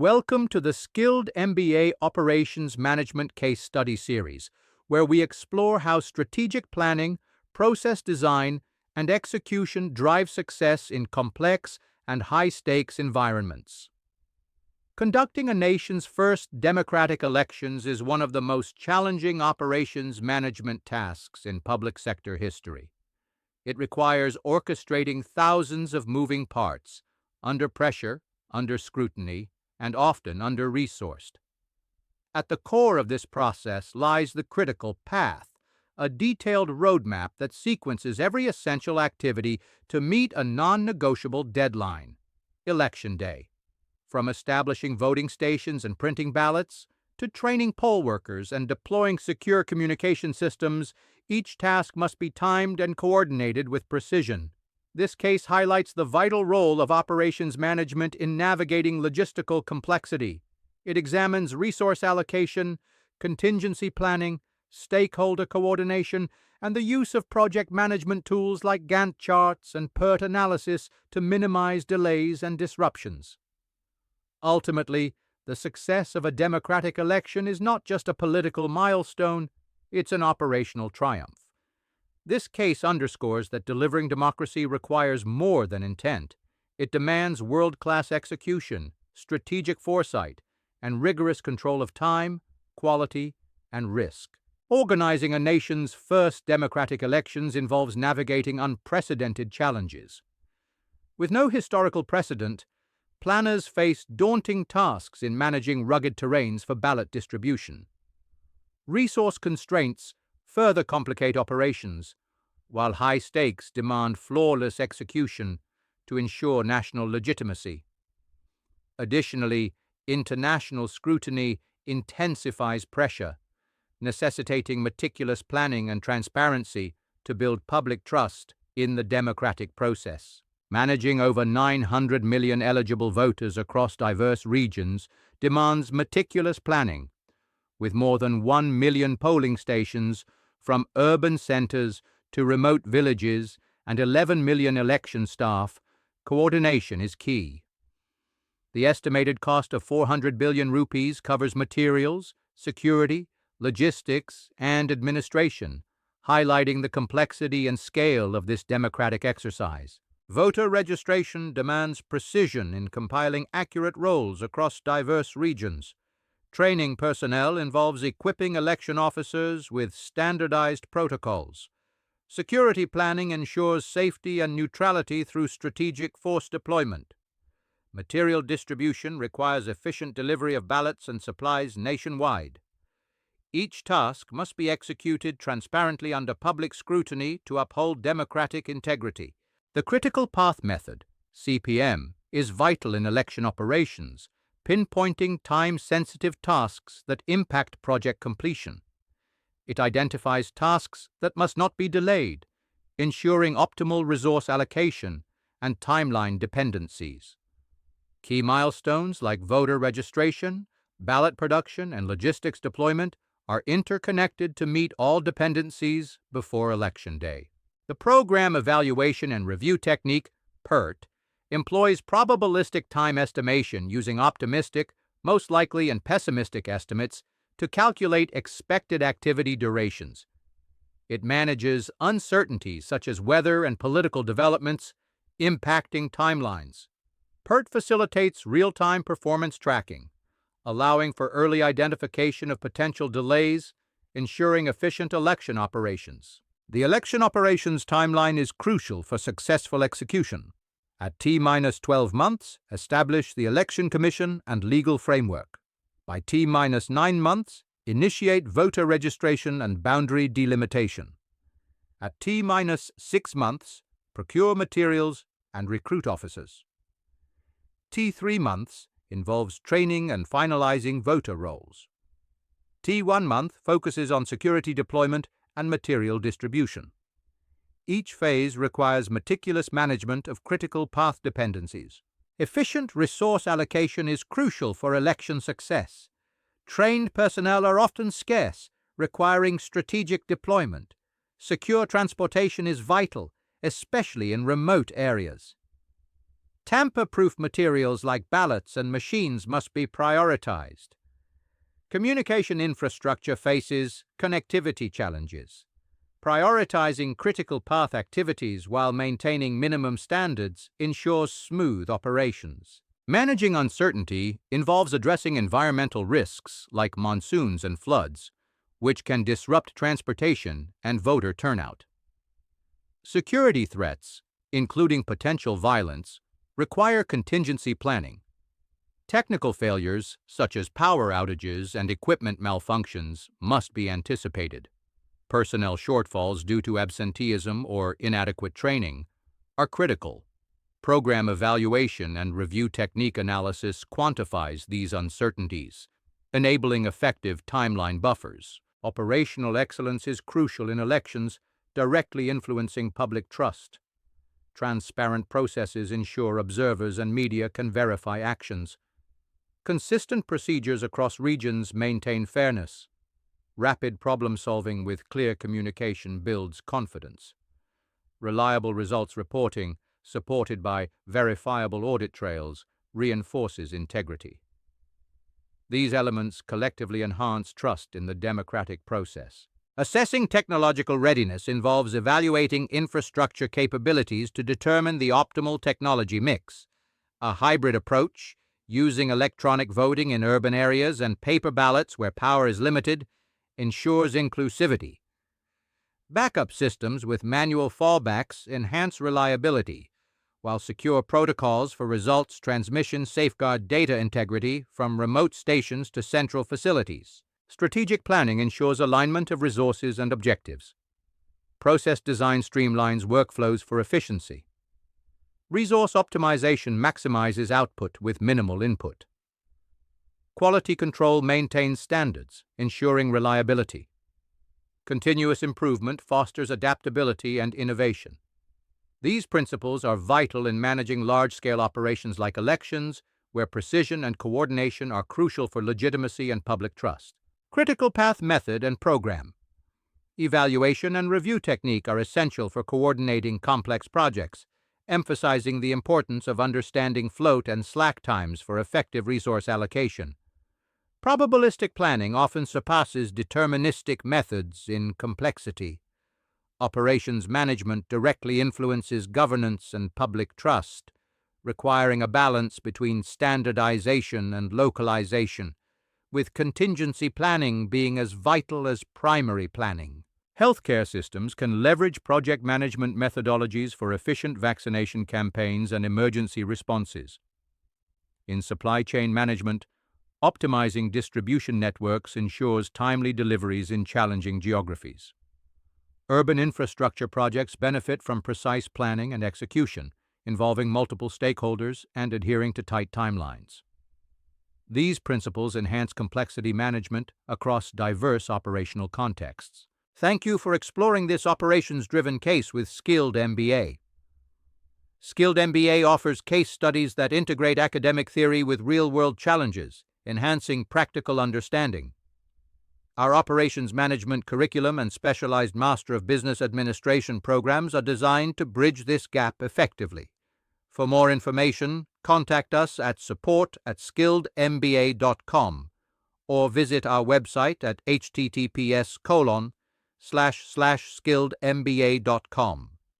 Welcome to the Skilled MBA Operations Management Case Study Series, where we explore how strategic planning, process design, and execution drive success in complex and high-stakes environments. Conducting a nation's first democratic elections is one of the most challenging operations management tasks in public sector history. It requires orchestrating thousands of moving parts, under pressure, under scrutiny, and often under-resourced. At the core of this process lies the critical path, a detailed roadmap that sequences every essential activity to meet a non-negotiable deadline, Election Day. From establishing voting stations and printing ballots, to training poll workers and deploying secure communication systems, each task must be timed and coordinated with precision. This case highlights the vital role of operations management in navigating logistical complexity. It examines resource allocation, contingency planning, stakeholder coordination, and the use of project management tools like Gantt charts and PERT analysis to minimize delays and disruptions. Ultimately, the success of a democratic election is not just a political milestone, it's an operational triumph. This case underscores that delivering democracy requires more than intent. It demands world-class execution, strategic foresight, and rigorous control of time, quality, and risk. Organizing a nation's first democratic elections involves navigating unprecedented challenges. With no historical precedent, planners face daunting tasks in managing rugged terrains for ballot distribution. Resource constraints further complicate operations, while high stakes demand flawless execution to ensure national legitimacy. Additionally, international scrutiny intensifies pressure, necessitating meticulous planning and transparency to build public trust in the democratic process. Managing over 900 million eligible voters across diverse regions demands meticulous planning, with more than 1 million polling stations from urban centers to remote villages and 11 million election staff. Coordination is key. The estimated cost of 400 billion rupees covers materials, security, logistics, and administration, highlighting the complexity and scale of this democratic exercise. Voter registration demands precision in compiling accurate rolls across diverse regions. Training personnel involves equipping election officers with standardized protocols. Security planning ensures safety and neutrality through strategic force deployment. Material distribution requires efficient delivery of ballots and supplies nationwide. Each task must be executed transparently under public scrutiny to uphold democratic integrity. The critical path method, CPM, is vital in election operations, pinpointing time-sensitive tasks that impact project completion. It identifies tasks that must not be delayed, ensuring optimal resource allocation and timeline dependencies. Key milestones like voter registration, ballot production, and logistics deployment are interconnected to meet all dependencies before Election Day. The Program Evaluation and Review Technique, PERT, employs probabilistic time estimation using optimistic, most likely, and pessimistic estimates to calculate expected activity durations. It manages uncertainties such as weather and political developments impacting timelines. PERT facilitates real-time performance tracking, allowing for early identification of potential delays, ensuring efficient election operations. The election operations timeline is crucial for successful execution. At T-12 months, establish the Election Commission and legal framework. By T-9 months, initiate voter registration and boundary delimitation. At T-6 months, procure materials and recruit officers. T3 months involves training and finalizing voter rolls. T1 month focuses on security deployment and material distribution. Each phase requires meticulous management of critical path dependencies. Efficient resource allocation is crucial for election success. Trained personnel are often scarce, requiring strategic deployment. Secure transportation is vital, especially in remote areas. Tamper-proof materials like ballots and machines must be prioritized. Communication infrastructure faces connectivity challenges. Prioritizing critical path activities while maintaining minimum standards ensures smooth operations. Managing uncertainty involves addressing environmental risks like monsoons and floods, which can disrupt transportation and voter turnout. Security threats, including potential violence, require contingency planning. Technical failures, such as power outages and equipment malfunctions, must be anticipated. Personnel shortfalls due to absenteeism or inadequate training are critical. Program evaluation and review technique analysis quantifies these uncertainties, enabling effective timeline buffers. Operational excellence is crucial in elections, directly influencing public trust. Transparent processes ensure observers and media can verify actions. Consistent procedures across regions maintain fairness. Rapid problem-solving with clear communication builds confidence. Reliable results reporting, supported by verifiable audit trails, reinforces integrity. These elements collectively enhance trust in the democratic process. Assessing technological readiness involves evaluating infrastructure capabilities to determine the optimal technology mix. A hybrid approach, using electronic voting in urban areas and paper ballots where power is limited, ensures inclusivity. Backup systems with manual fallbacks enhance reliability, while secure protocols for results transmission safeguard data integrity from remote stations to central facilities. Strategic planning ensures alignment of resources and objectives. Process design streamlines workflows for efficiency. Resource optimization maximizes output with minimal input. Quality control maintains standards, ensuring reliability. Continuous improvement fosters adaptability and innovation. These principles are vital in managing large-scale operations like elections, where precision and coordination are crucial for legitimacy and public trust. Critical path method and program. Evaluation and review technique are essential for coordinating complex projects, emphasizing the importance of understanding float and slack times for effective resource allocation. Probabilistic planning often surpasses deterministic methods in complexity. Operations management directly influences governance and public trust, requiring a balance between standardization and localization, with contingency planning being as vital as primary planning. Healthcare systems can leverage project management methodologies for efficient vaccination campaigns and emergency responses. In supply chain management, optimizing distribution networks ensures timely deliveries in challenging geographies. Urban infrastructure projects benefit from precise planning and execution, involving multiple stakeholders and adhering to tight timelines. These principles enhance complexity management across diverse operational contexts. Thank you for exploring this operations-driven case with Skilled MBA. Skilled MBA offers case studies that integrate academic theory with real-world challenges, enhancing practical understanding. Our operations management curriculum and specialized Master of Business Administration programs are designed to bridge this gap effectively. For more information, contact us at support@skilledmba.com or visit our website at https://skilledmba.com.